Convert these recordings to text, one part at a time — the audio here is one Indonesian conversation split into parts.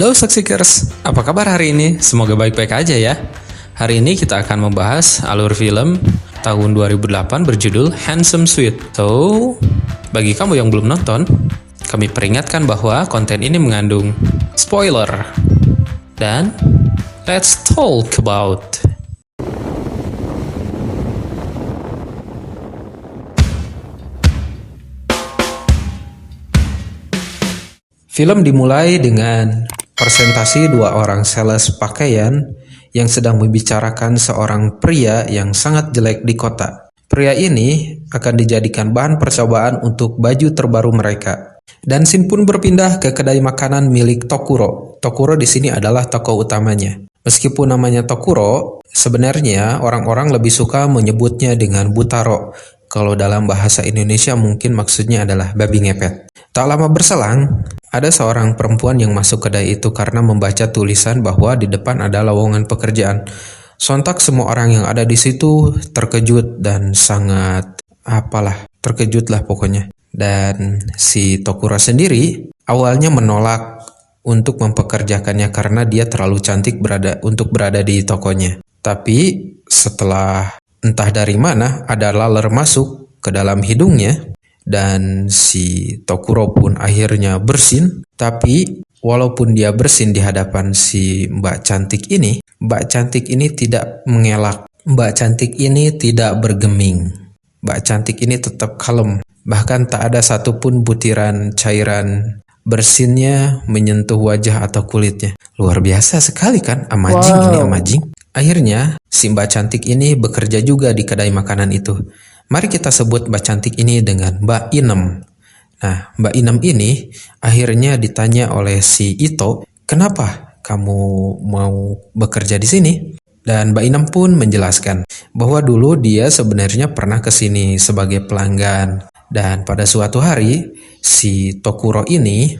Halo Suckseekers, apa kabar hari ini? Semoga baik-baik aja ya. Hari ini kita akan membahas alur film tahun 2008 berjudul Handsome Sweet. So, bagi kamu yang belum nonton, kami peringatkan bahwa konten ini mengandung spoiler. Dan, let's talk about. Film dimulai dengan presentasi dua orang sales pakaian yang sedang membicarakan seorang pria yang sangat jelek di kota. Pria ini akan dijadikan bahan percobaan untuk baju terbaru mereka. Dan scene pun berpindah ke kedai makanan milik Tokuro. Tokuro di sini adalah tokoh utamanya. Meskipun namanya Tokuro, sebenarnya orang-orang lebih suka menyebutnya dengan Butaro. Kalau dalam bahasa Indonesia mungkin maksudnya adalah babi ngepet. Tak lama berselang, ada seorang perempuan yang masuk kedai itu karena membaca tulisan bahwa di depan ada lowongan pekerjaan. Sontak semua orang yang ada di situ terkejut dan sangat terkejut lah pokoknya. Dan si Tokuro sendiri awalnya menolak untuk mempekerjakannya karena dia terlalu cantik untuk berada di tokonya. Tapi setelah entah dari mana ada laler masuk ke dalam hidungnya, dan si Tokuro pun akhirnya bersin. Tapi walaupun dia bersin di hadapan si Mbak Cantik ini tidak mengelak. Mbak Cantik ini tidak bergeming. Mbak Cantik ini tetap kalem. Bahkan tak ada satupun butiran cairan bersinnya menyentuh wajah atau kulitnya. Luar biasa sekali kan, amazing. Ini amazing. Akhirnya si Mbak Cantik ini bekerja juga di kedai makanan itu. Mari kita sebut Mbak Cantik ini dengan Mbak Inem. Nah, Mbak Inem ini akhirnya ditanya oleh si Ito, kenapa kamu mau bekerja di sini? Dan Mbak Inem pun menjelaskan bahwa dulu dia sebenarnya pernah ke sini sebagai pelanggan. Dan pada suatu hari, si Tokuro ini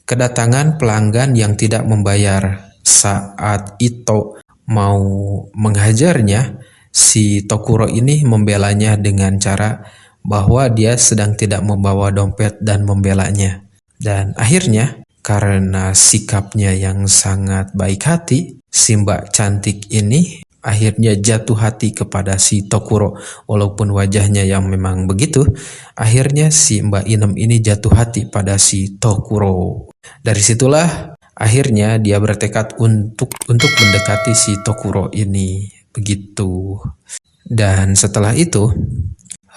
kedatangan pelanggan yang tidak membayar. Saat Ito mau menghajarnya, si Tokuro ini membelanya dengan cara bahwa dia sedang tidak membawa dompet dan membelanya. Dan akhirnya karena sikapnya yang sangat baik hati, si Mbak Cantik ini akhirnya jatuh hati kepada si Tokuro. Walaupun wajahnya yang memang begitu, akhirnya si Mbak Inem ini jatuh hati pada si Tokuro. Dari situlah akhirnya dia bertekad untuk mendekati si Tokuro ini. Begitu. Dan setelah itu,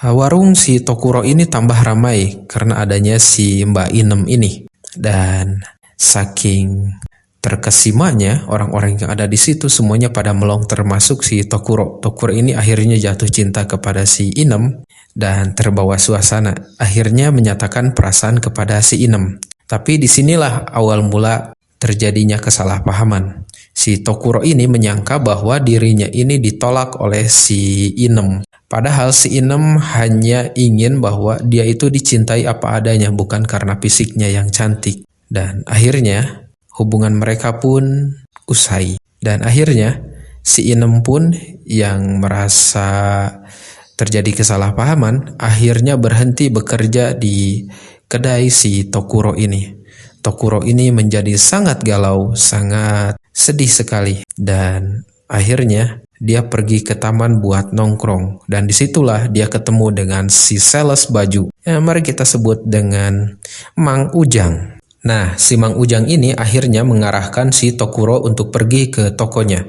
warung si Tokuro ini tambah ramai karena adanya si Mbak Inem ini. Dan saking terkesimanya orang-orang yang ada di situ semuanya pada melong, termasuk si Tokuro. Tokuro ini akhirnya jatuh cinta kepada si Inem dan terbawa suasana. Akhirnya menyatakan perasaan kepada si Inem. Tapi disinilah awal mula terjadinya kesalahpahaman. Si Tokuro ini menyangka bahwa dirinya ini ditolak oleh si Inem. Padahal si Inem hanya ingin bahwa dia itu dicintai apa adanya, bukan karena fisiknya yang cantik. Dan akhirnya hubungan mereka pun usai. Dan akhirnya si Inem pun yang merasa terjadi kesalahpahaman akhirnya berhenti bekerja di kedai si Tokuro ini. Tokuro ini menjadi sangat galau, sangat sedih sekali. Dan akhirnya dia pergi ke taman buat nongkrong. Dan disitulah dia ketemu dengan si sales baju. Mari kita sebut dengan Mang Ujang. Nah, si Mang Ujang ini akhirnya mengarahkan si Tokuro untuk pergi ke tokonya.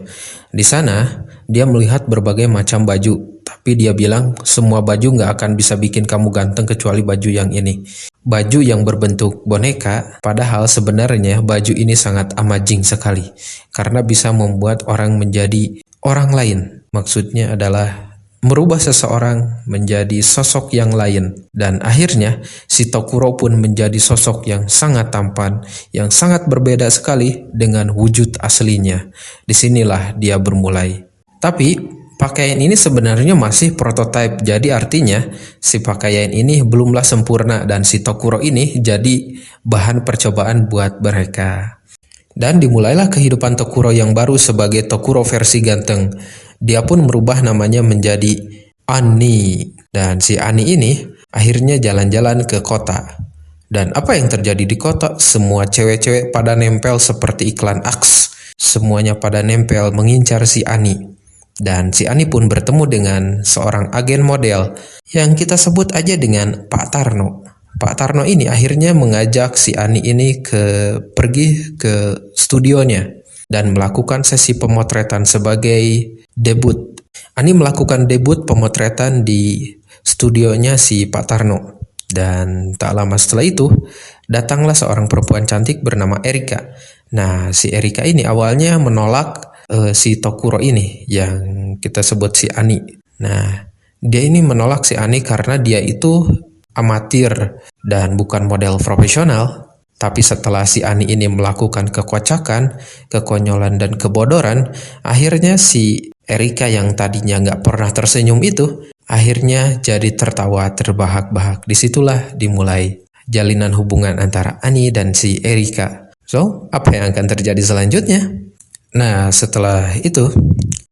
Di sana, dia melihat berbagai macam baju. Tapi dia bilang, semua baju nggak akan bisa bikin kamu ganteng kecuali baju yang ini. Baju yang berbentuk boneka, padahal sebenarnya baju ini sangat amazing sekali. Karena bisa membuat orang menjadi orang lain. Maksudnya adalah merubah seseorang menjadi sosok yang lain. Dan akhirnya si Tokuro pun menjadi sosok yang sangat tampan, yang sangat berbeda sekali dengan wujud aslinya. Disinilah dia bermulai. Tapi pakaian ini sebenarnya masih prototipe, jadi artinya si pakaian ini belumlah sempurna dan si Tokuro ini jadi bahan percobaan buat mereka. Dan dimulailah kehidupan Tokuro yang baru sebagai Tokuro versi ganteng. Dia pun merubah namanya menjadi Ani. Dan si Ani ini akhirnya jalan-jalan ke kota. Dan apa yang terjadi di kota? Semua cewek-cewek pada nempel seperti iklan Axe. Semuanya pada nempel mengincar si Ani. Dan si Ani pun bertemu dengan seorang agen model yang kita sebut aja dengan Pak Tarno. Pak Tarno ini akhirnya mengajak si Ani ini pergi ke studionya dan melakukan sesi pemotretan sebagai debut. Ani melakukan debut pemotretan di studionya si Pak Tarno. Dan tak lama setelah itu, datanglah seorang perempuan cantik bernama Erika. Nah, si Erika ini awalnya menolak si Tokuro ini, yang kita sebut si Ani. Nah, dia ini menolak si Ani karena dia itu amatir dan bukan model profesional. Tapi setelah si Ani ini melakukan kekocakan, kekonyolan, dan kebodoran, akhirnya si Erika yang tadinya nggak pernah tersenyum itu, akhirnya jadi tertawa terbahak-bahak. Disitulah dimulai jalinan hubungan antara Ani dan si Erika. So, apa yang akan terjadi selanjutnya? Nah, setelah itu,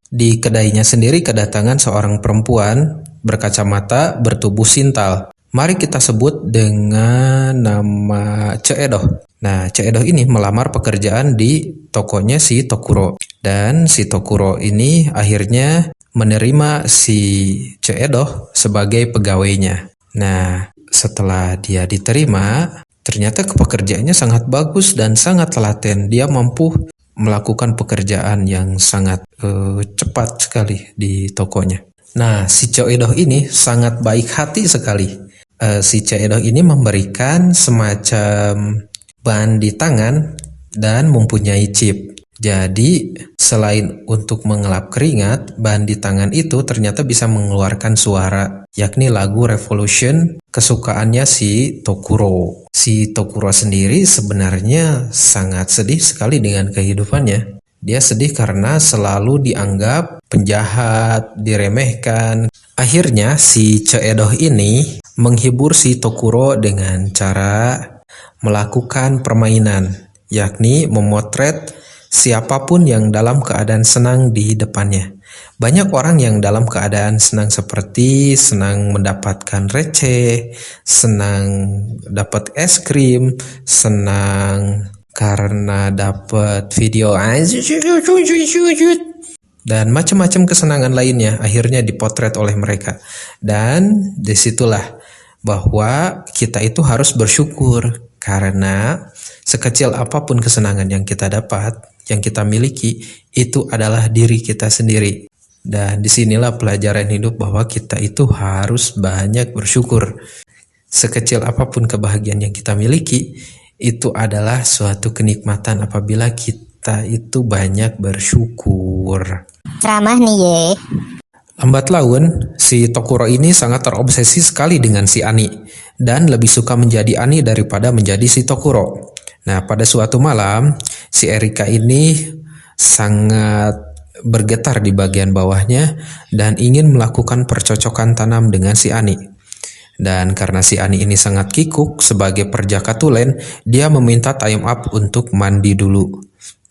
di kedainya sendiri kedatangan seorang perempuan berkacamata bertubuh sintal. Mari kita sebut dengan nama Ceedoh. Nah, Ceedoh ini melamar pekerjaan di tokonya si Tokuro. Dan si Tokuro ini akhirnya menerima si Ceedoh sebagai pegawainya. Nah, setelah dia diterima, ternyata pekerjaannya sangat bagus dan sangat telaten. Dia mampu melakukan pekerjaan yang sangat cepat sekali di tokonya. Nah, si Ceedoh ini sangat baik hati sekali. Si Ceedoh ini memberikan semacam ban di tangan dan mempunyai chip. Jadi, selain untuk mengelap keringat, ban di tangan itu ternyata bisa mengeluarkan suara, yakni lagu Revolution kesukaannya si Tokuro. Si Tokuro sendiri sebenarnya sangat sedih sekali dengan kehidupannya. Dia sedih karena selalu dianggap penjahat, diremehkan. Akhirnya si Ceedoh ini menghibur si Tokuro dengan cara melakukan permainan, yakni memotret siapapun yang dalam keadaan senang di depannya. Banyak orang yang dalam keadaan senang seperti senang mendapatkan receh, senang dapat es krim, senang karena dapat video dan macam-macam kesenangan lainnya akhirnya dipotret oleh mereka. Dan disitulah bahwa kita itu harus bersyukur karena sekecil apapun kesenangan yang kita dapat, yang kita miliki, itu adalah diri kita sendiri. Dan disinilah pelajaran hidup bahwa kita itu harus banyak bersyukur. Sekecil apapun kebahagiaan yang kita miliki, itu adalah suatu kenikmatan apabila kita itu banyak bersyukur. Ceramah nih ye. Lambat laun, si Tokuro ini sangat terobsesi sekali dengan si Ani dan lebih suka menjadi Ani daripada menjadi si Tokuro. Nah, pada suatu malam, si Erika ini sangat bergetar di bagian bawahnya dan ingin melakukan percocokan tanam dengan si Ani. Dan karena si Ani ini sangat kikuk sebagai perjaka tulen, dia meminta time up untuk mandi dulu.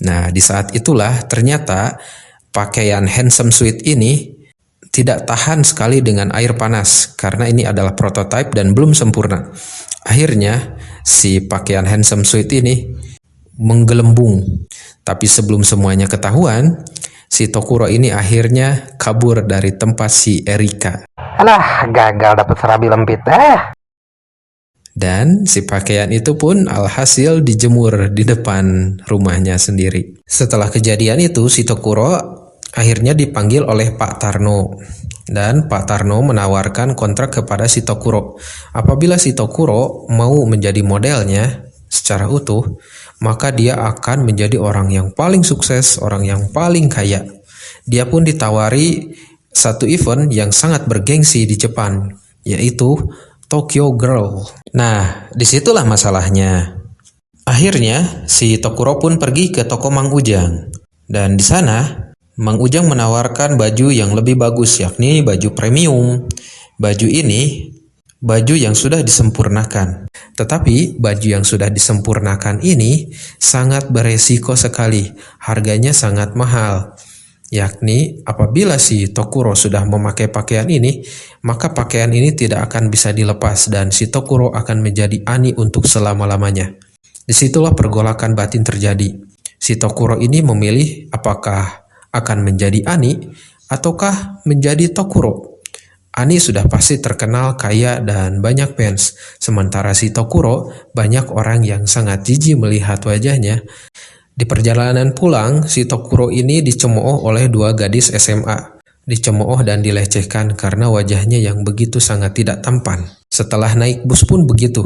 Nah, di saat itulah ternyata pakaian handsome suit ini tidak tahan sekali dengan air panas karena ini adalah prototipe dan belum sempurna. Akhirnya si pakaian handsome suit ini menggelembung. Tapi sebelum semuanya ketahuan, si Tokuro ini akhirnya kabur dari tempat si Erika. Alah, gagal dapat serabi lempit. Dan si pakaian itu pun alhasil dijemur di depan rumahnya sendiri. Setelah kejadian itu, si Tokuro akhirnya dipanggil oleh Pak Tarno. Dan Pak Tarno menawarkan kontrak kepada si Tokuro. Apabila si Tokuro mau menjadi modelnya secara utuh, maka dia akan menjadi orang yang paling sukses, orang yang paling kaya. Dia pun ditawari satu event yang sangat bergengsi di Jepang, yaitu Tokyo Girl. Nah, disitulah masalahnya. Akhirnya, si Tokuro pun pergi ke toko Mang Ujang. Dan di sana, Mang Ujang menawarkan baju yang lebih bagus, yakni baju premium. Baju ini, baju yang sudah disempurnakan. Tetapi, baju yang sudah disempurnakan ini sangat beresiko sekali. Harganya sangat mahal. yakni apabila si Tokuro sudah memakai pakaian ini, maka pakaian ini tidak akan bisa dilepas dan si Tokuro akan menjadi Ani untuk selama-lamanya. Disitulah pergolakan batin terjadi. Si Tokuro ini memilih apakah akan menjadi Ani ataukah menjadi Tokuro. Ani sudah pasti terkenal, kaya, dan banyak fans. Sementara si Tokuro, banyak orang yang sangat jijik melihat wajahnya. Di perjalanan pulang, si Tokuro ini dicemooh oleh dua gadis SMA. Dicemooh dan dilecehkan karena wajahnya yang begitu sangat tidak tampan. Setelah naik bus pun begitu.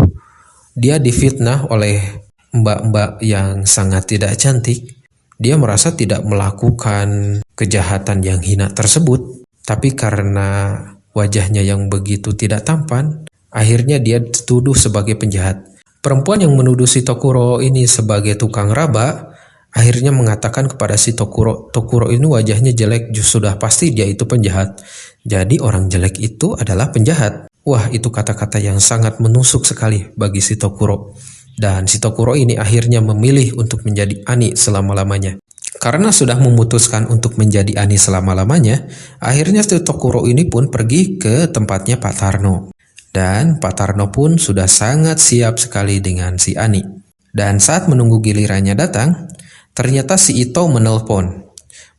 Dia difitnah oleh mbak-mbak yang sangat tidak cantik. Dia merasa tidak melakukan kejahatan yang hina tersebut. Tapi karena wajahnya yang begitu tidak tampan, akhirnya dia dituduh sebagai penjahat. Perempuan yang menuduh si Tokuro ini sebagai tukang raba, akhirnya mengatakan kepada si Tokuro ini wajahnya jelek, sudah pasti dia itu penjahat. Jadi orang jelek itu adalah penjahat. Wah, itu kata-kata yang sangat menusuk sekali bagi si Tokuro. Dan si Tokuro ini akhirnya memilih untuk menjadi Ani selama-lamanya. Karena sudah memutuskan untuk menjadi Ani selama-lamanya, akhirnya si Tokuro ini pun pergi ke tempatnya Pak Tarno. Dan Pak Tarno pun sudah sangat siap sekali dengan si Ani. Dan saat menunggu gilirannya datang, ternyata si Ito menelpon,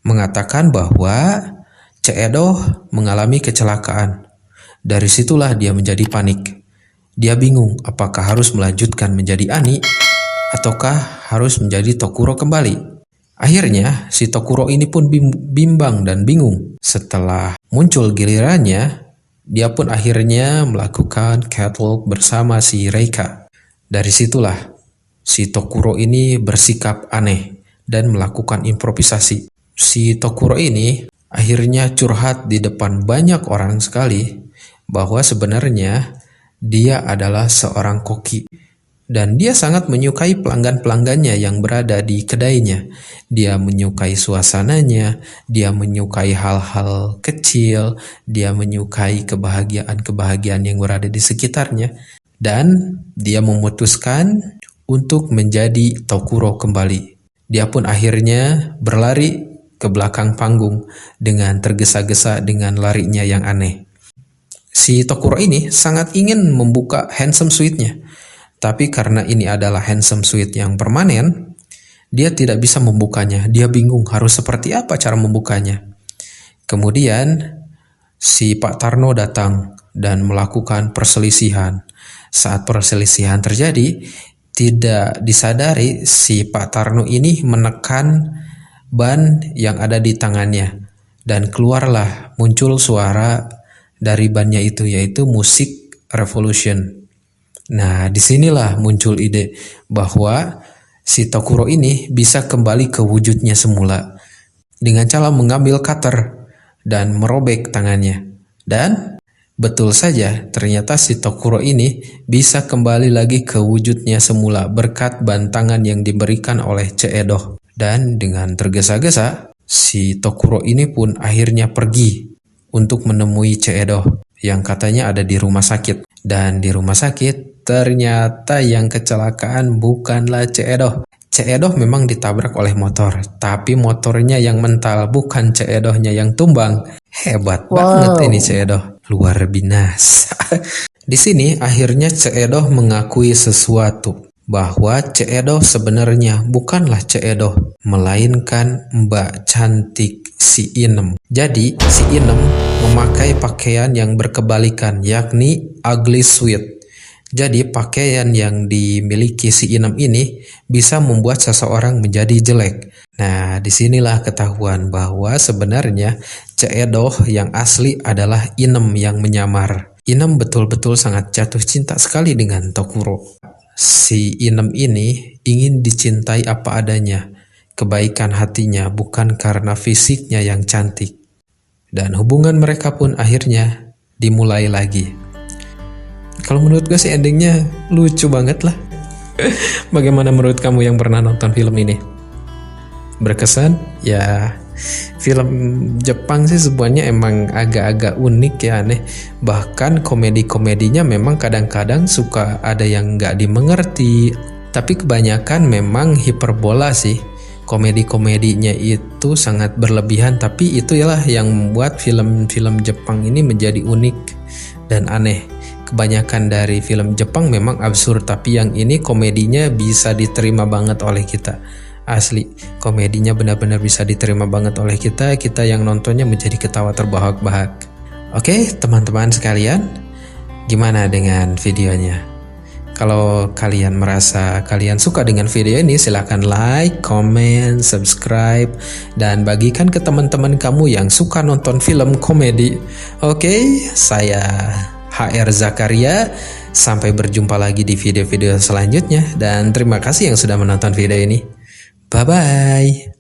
mengatakan bahwa Cek Edo mengalami kecelakaan. Dari situlah dia menjadi panik. Dia bingung apakah harus melanjutkan menjadi Ani, ataukah harus menjadi Tokuro kembali. Akhirnya, si Tokuro ini pun bimbang dan bingung. Setelah muncul gilirannya, dia pun akhirnya melakukan catwalk bersama si Reika. Dari situlah, si Tokuro ini bersikap aneh dan melakukan improvisasi. Si Tokuro ini akhirnya curhat di depan banyak orang sekali bahwa sebenarnya dia adalah seorang koki. Dan dia sangat menyukai pelanggan-pelanggannya yang berada di kedainya. Dia menyukai suasananya, dia menyukai hal-hal kecil, dia menyukai kebahagiaan-kebahagiaan yang berada di sekitarnya. Dan dia memutuskan untuk menjadi Tokuro kembali. Dia pun akhirnya berlari ke belakang panggung dengan tergesa-gesa dengan larinya yang aneh. Si Tokuro ini sangat ingin membuka handsome suite-nya. Tapi karena ini adalah handsome suite yang permanen, dia tidak bisa membukanya. Dia bingung harus seperti apa cara membukanya. Kemudian si Pak Tarno datang dan melakukan perselisihan. Saat perselisihan terjadi, tidak disadari si Pak Tarno ini menekan ban yang ada di tangannya. Dan keluarlah muncul suara dari bannya itu, yaitu musik revolution. Nah, disinilah muncul ide bahwa si Tokuro ini bisa kembali ke wujudnya semula dengan cara mengambil cutter dan merobek tangannya. Dan betul saja, ternyata si Tokuro ini bisa kembali lagi ke wujudnya semula berkat bantangan yang diberikan oleh Cek Edo. Dan dengan tergesa-gesa, si Tokuro ini pun akhirnya pergi untuk menemui Cek Edo yang katanya ada di rumah sakit. Dan di rumah sakit, ternyata yang kecelakaan bukanlah Cek Edo. Cek Edo memang ditabrak oleh motor, tapi motornya yang mental, bukan Cek Edohnya yang tumbang. Hebat banget ini Cek Edo, luar binasa. Di sini akhirnya Cek Edo mengakui sesuatu, bahwa Cek Edo sebenarnya bukanlah Cek Edo, melainkan Mbak Cantik si Inem. Jadi si Inem memakai pakaian yang berkebalikan, yakni ugly sweat. Jadi pakaian yang dimiliki si Inem ini bisa membuat seseorang menjadi jelek. Nah, disinilah ketahuan bahwa sebenarnya Cek Edo yang asli adalah Inem yang menyamar. Inem betul-betul sangat jatuh cinta sekali dengan Tokuro. Si Inem ini ingin dicintai apa adanya, kebaikan hatinya, bukan karena fisiknya yang cantik. Dan hubungan mereka pun akhirnya dimulai lagi. Kalau menurut gue sih endingnya lucu banget lah. Bagaimana menurut kamu yang pernah nonton film ini? Berkesan? Ya, film Jepang sih semuanya emang agak-agak unik ya, aneh. Bahkan komedi-komedinya memang kadang-kadang suka ada yang nggak dimengerti. Tapi kebanyakan memang hiperbola sih. Komedi-komedinya itu itu sangat berlebihan, tapi itulah yang membuat film-film Jepang ini menjadi unik dan aneh. Kebanyakan dari film Jepang memang absurd, tapi yang ini komedinya bisa diterima banget oleh kita. Asli, komedinya benar-benar bisa diterima banget oleh kita yang nontonnya menjadi ketawa terbahak-bahak. Oke, teman-teman sekalian, gimana dengan videonya? Kalau kalian merasa kalian suka dengan video ini, silahkan like, comment, subscribe, dan bagikan ke teman-teman kamu yang suka nonton film komedi. Oke, saya HR Zakaria. Sampai berjumpa lagi di video-video selanjutnya, dan terima kasih yang sudah menonton video ini. Bye-bye.